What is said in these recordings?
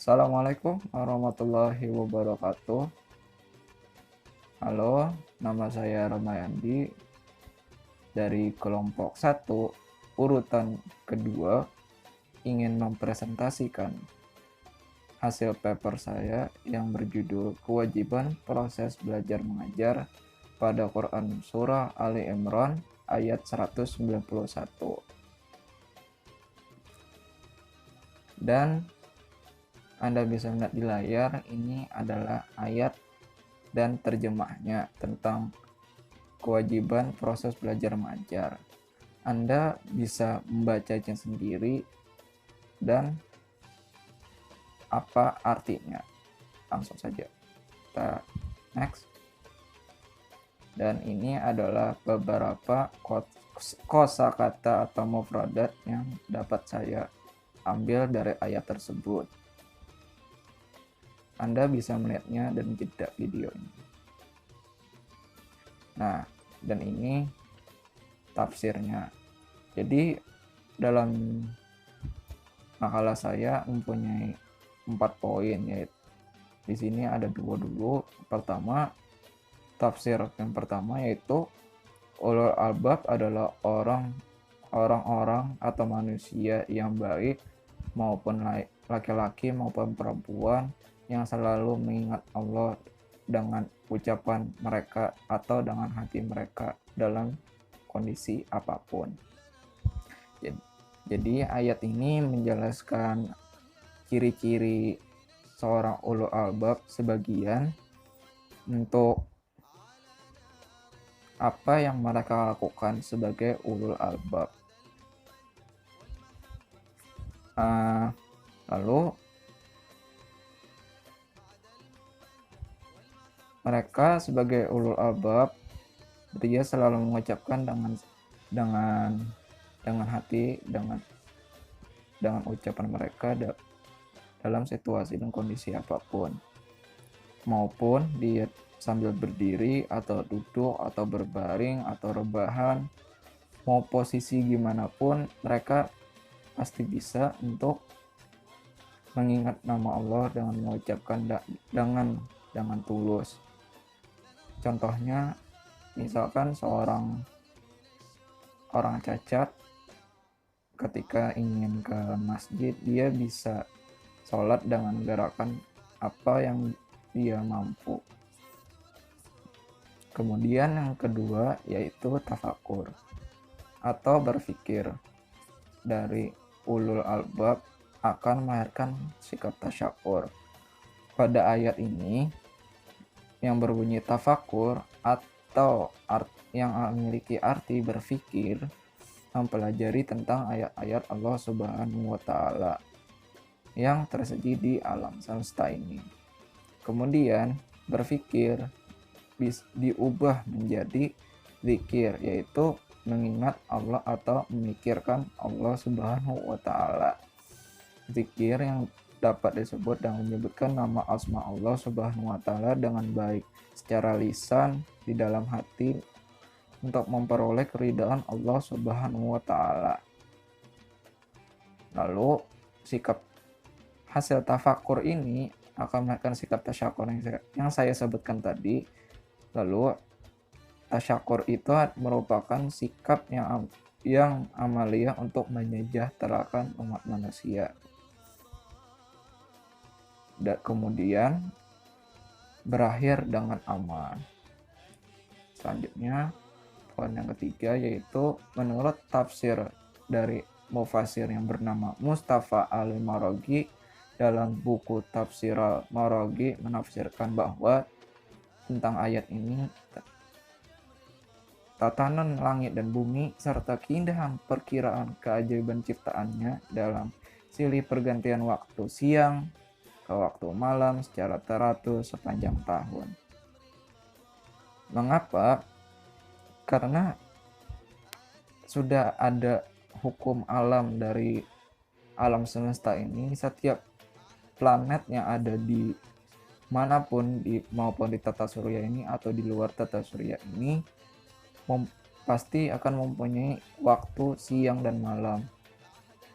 Assalamualaikum warahmatullahi wabarakatuh. Halo, nama saya Ramayandi dari kelompok 1 urutan kedua ingin mempresentasikan hasil paper saya yang berjudul Kewajiban Proses Belajar Mengajar pada Quran Surah Ali Imran ayat 191. Dan Anda bisa melihat di layar, ini adalah ayat dan terjemahnya tentang kewajiban proses belajar mengajar. Anda bisa membacanya sendiri dan apa artinya. Langsung saja kita next. Dan ini adalah beberapa kosakata atau mufradat yang dapat saya ambil dari ayat tersebut. Anda bisa melihatnya dan jeda video ini. Nah, dan ini tafsirnya. Jadi dalam makalah saya mempunyai 4 poin, yaitu di sini ada 2 dulu. Pertama, tafsir yang pertama yaitu ulul albab adalah orang-orang atau manusia yang baik, maupun laki-laki maupun perempuan, yang selalu mengingat Allah dengan ucapan mereka atau dengan hati mereka dalam kondisi apapun. Jadi ayat ini menjelaskan ciri-ciri seorang ulul albab sebagian untuk apa yang mereka lakukan sebagai ulul albab. Lalu mereka sebagai ulul albab, dia selalu mengucapkan dengan hati, dengan ucapan mereka dalam situasi dan kondisi apapun, maupun dia sambil berdiri atau duduk atau berbaring atau rebahan, mau posisi gimana pun mereka pasti bisa untuk mengingat nama Allah dengan mengucapkan dengan tulus. Contohnya, misalkan seorang orang cacat ketika ingin ke masjid, dia bisa sholat dengan gerakan apa yang dia mampu. Kemudian yang kedua yaitu tafakur atau berpikir. Dari ulul albab akan melahirkan sikap tasyakur. Pada ayat ini yang berbunyi tafakur atau yang memiliki arti berpikir, mempelajari tentang ayat-ayat Allah Subhanahu wa Ta'ala yang tersedia di alam semesta ini. Kemudian berpikir diubah menjadi zikir, yaitu mengingat Allah atau memikirkan Allah Subhanahu wa Ta'ala. Zikir yang dapat disebut dan menyebutkan nama asma Allah Subhanahu wa Ta'ala dengan baik secara lisan di dalam hati untuk memperoleh keridhaan Allah Subhanahu wa Ta'ala. Lalu sikap hasil tafakur ini akan melahirkan sikap tasyakur yang saya sebutkan tadi. Lalu tasyakur itu merupakan sikap yang amaliyah untuk menyejahterakan umat manusia. Dan kemudian berakhir dengan aman. Selanjutnya, poin yang ketiga yaitu menurut tafsir dari mufasir yang bernama Mustafa Al-Maraghi dalam buku Tafsir Al-Maraghi menafsirkan bahwa tentang ayat ini, tatanan langit dan bumi serta keindahan perkiraan keajaiban ciptaannya dalam silih pergantian waktu siang ke waktu malam secara teratur sepanjang tahun. Mengapa? Karena sudah ada hukum alam dari alam semesta ini. Setiap planet yang ada di manapun, maupun di tata surya ini atau di luar tata surya ini, pasti akan mempunyai waktu siang dan malam.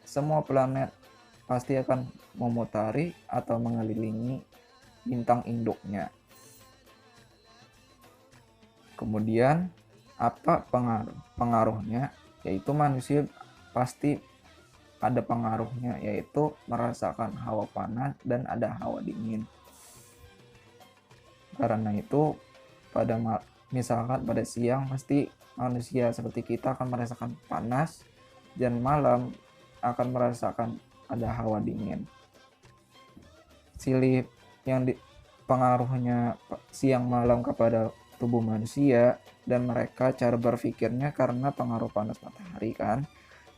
Semua planet pasti akan memutari atau mengelilingi bintang induknya. Kemudian apa pengaruhnya? Yaitu manusia pasti ada pengaruhnya, yaitu merasakan hawa panas dan ada hawa dingin. Karena itu misalkan pada siang pasti manusia seperti kita akan merasakan panas, dan malam akan merasakan ada hawa dingin. Silih yang pengaruhnya siang malam kepada tubuh manusia dan mereka cara berpikirnya karena pengaruh panas matahari kan,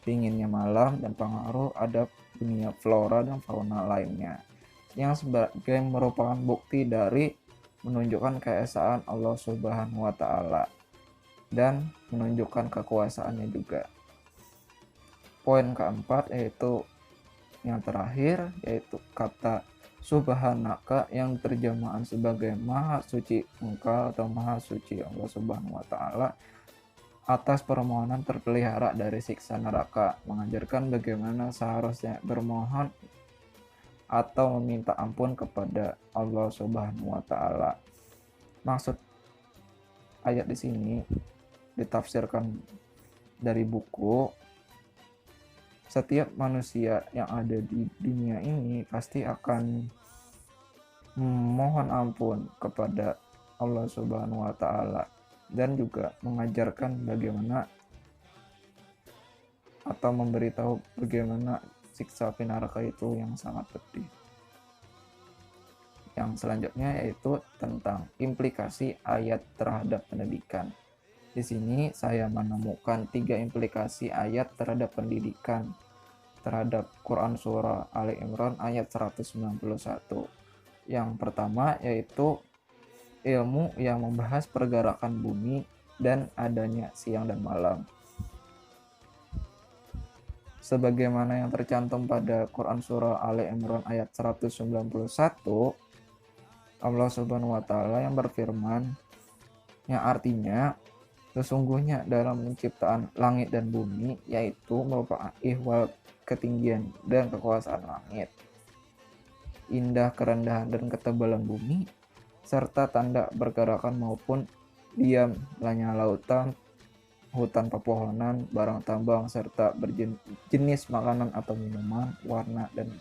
dinginnya malam, dan pengaruh ada dunia flora dan fauna lainnya, yang sebagai merupakan bukti dari menunjukkan keesaan Allah Subhanahu wa Ta'ala dan menunjukkan kekuasaannya juga. Poin keempat yaitu yang terakhir, yaitu kata Subhanaka yang terjemahan sebagai Maha Suci Engkau atau Maha Suci Allah Subhanahu wa Ta'ala atas permohonan terpelihara dari siksa neraka, mengajarkan bagaimana seharusnya bermohon atau meminta ampun kepada Allah Subhanahu wa Ta'ala. Maksud ayat di sini ditafsirkan dari buku, setiap manusia yang ada di dunia ini pasti akan memohon ampun kepada Allah Subhanahu wa Ta'ala dan juga mengajarkan bagaimana atau memberitahu bagaimana siksa api neraka itu yang sangat pedih. Yang selanjutnya yaitu tentang implikasi ayat terhadap pendidikan. Di sini saya menemukan 3 implikasi ayat terhadap pendidikan terhadap Quran Surah Ali Imran ayat 191. Yang pertama yaitu ilmu yang membahas pergerakan bumi dan adanya siang dan malam. Sebagaimana yang tercantum pada Quran Surah Ali Imran ayat 191, Allah Subhanahu wa Ta'ala yang berfirman, yang artinya sesungguhnya dalam penciptaan langit dan bumi, yaitu merupakan ihwal ketinggian dan kekuasaan langit, indah kerendahan dan ketebalan bumi, serta tanda pergerakan maupun diam lanya lautan, hutan pepohonan, barang tambang, serta berjenis makanan atau minuman, warna dan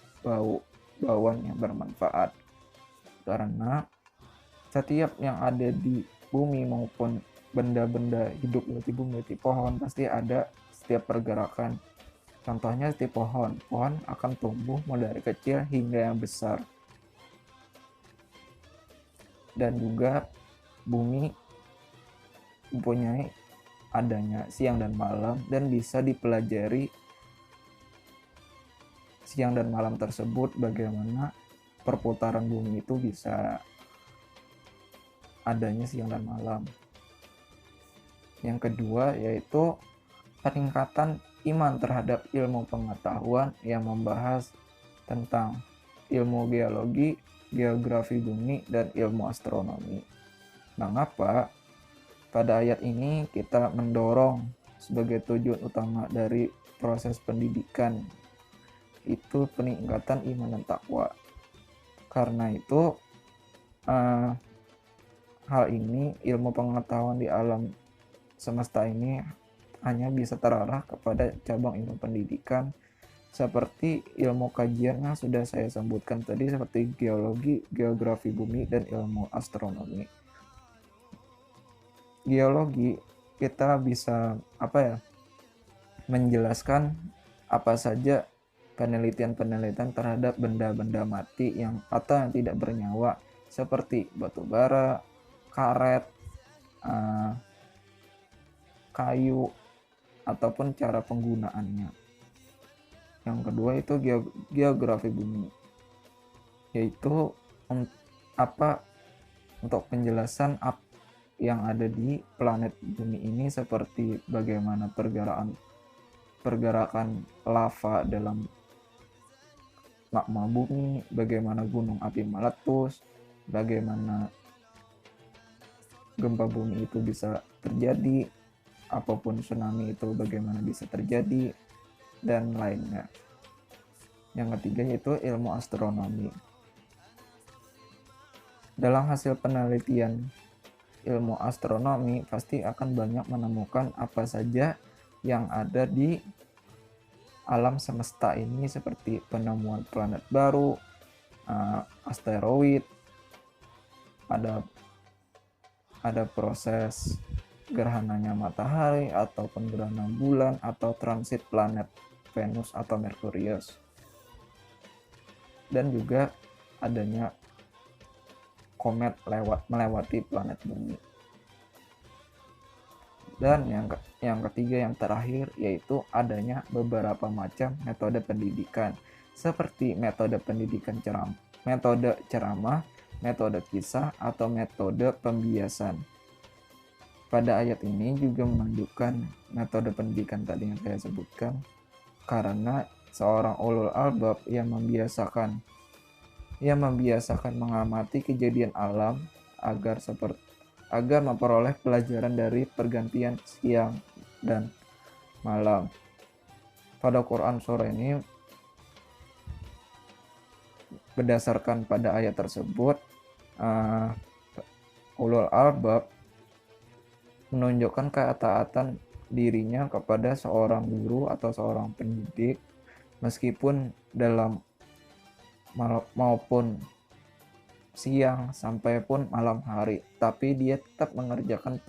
bauan yang bermanfaat. Karena setiap yang ada di bumi maupun benda-benda hidup seperti bumi, seperti pohon, pasti ada setiap pergerakan. Contohnya seperti pohon akan tumbuh mulai dari kecil hingga yang besar. Dan juga bumi mempunyai adanya siang dan malam, dan bisa dipelajari siang dan malam tersebut, bagaimana perputaran bumi itu bisa adanya siang dan malam. Yang kedua yaitu peningkatan iman terhadap ilmu pengetahuan yang membahas tentang ilmu geologi, geografi bumi, dan ilmu astronomi. Mengapa pada ayat ini kita mendorong sebagai tujuan utama dari proses pendidikan itu peningkatan iman dan takwa? Karena itu hal ini, ilmu pengetahuan di alam semesta ini hanya bisa terarah kepada cabang ilmu pendidikan seperti ilmu kajian yang sudah saya sebutkan tadi, seperti geologi, geografi bumi, dan ilmu astronomi. Geologi kita bisa menjelaskan apa saja penelitian terhadap benda-benda mati atau yang tidak bernyawa, seperti batu bara, karet, kayu, ataupun cara penggunaannya. Yang kedua itu geografi bumi, yaitu untuk penjelasan yang ada di planet bumi ini, seperti bagaimana pergerakan lava dalam magma bumi, bagaimana gunung api meletus, bagaimana gempa bumi itu bisa terjadi, apapun tsunami itu bagaimana bisa terjadi, dan lainnya. Yang ketiga yaitu ilmu astronomi. Dalam hasil penelitian ilmu astronomi pasti akan banyak menemukan apa saja yang ada di alam semesta ini, seperti penemuan planet baru, asteroid, ada proses gerhananya matahari ataupun gerhana bulan atau transit planet Venus atau Merkurius, dan juga adanya komet melewati planet bumi. Dan yang ketiga, yang terakhir, yaitu adanya beberapa macam metode pendidikan, seperti metode pendidikan metode ceramah, metode kisah, atau metode pembiasan. Pada ayat ini juga menunjukkan metode pendidikan tadi yang saya sebutkan, karena seorang ulul albab yang membiasakan mengamati kejadian alam agar memperoleh pelajaran dari pergantian siang dan malam. Pada Quran surah ini, berdasarkan pada ayat tersebut, ulul albab menunjukkan ketaatan dirinya kepada seorang guru atau seorang pendidik, meskipun dalam maupun siang sampai pun malam hari, tapi dia tetap mengerjakan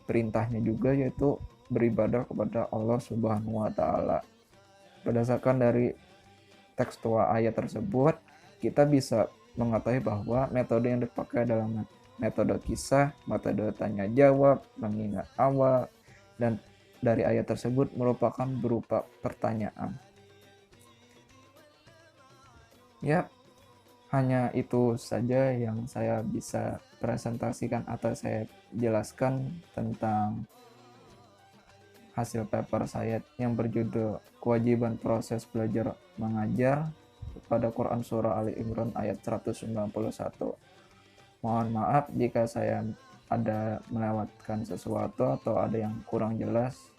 perintahnya juga, yaitu beribadah kepada Allah Subhanahu wa Ta'ala. Berdasarkan dari tekstual ayat tersebut, kita bisa mengetahui bahwa metode yang dipakai dalam metode kisah, metode tanya jawab, mengingat awal, dan dari ayat tersebut merupakan berupa pertanyaan. Ya, hanya itu saja yang saya bisa presentasikan atau saya jelaskan tentang hasil paper saya yang berjudul Kewajiban Proses Belajar Mengajar pada Quran Surah Ali Imran ayat 191. Mohon maaf jika saya ada melewatkan sesuatu atau ada yang kurang jelas.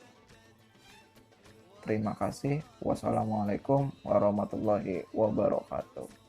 Terima kasih. Wassalamualaikum warahmatullahi wabarakatuh.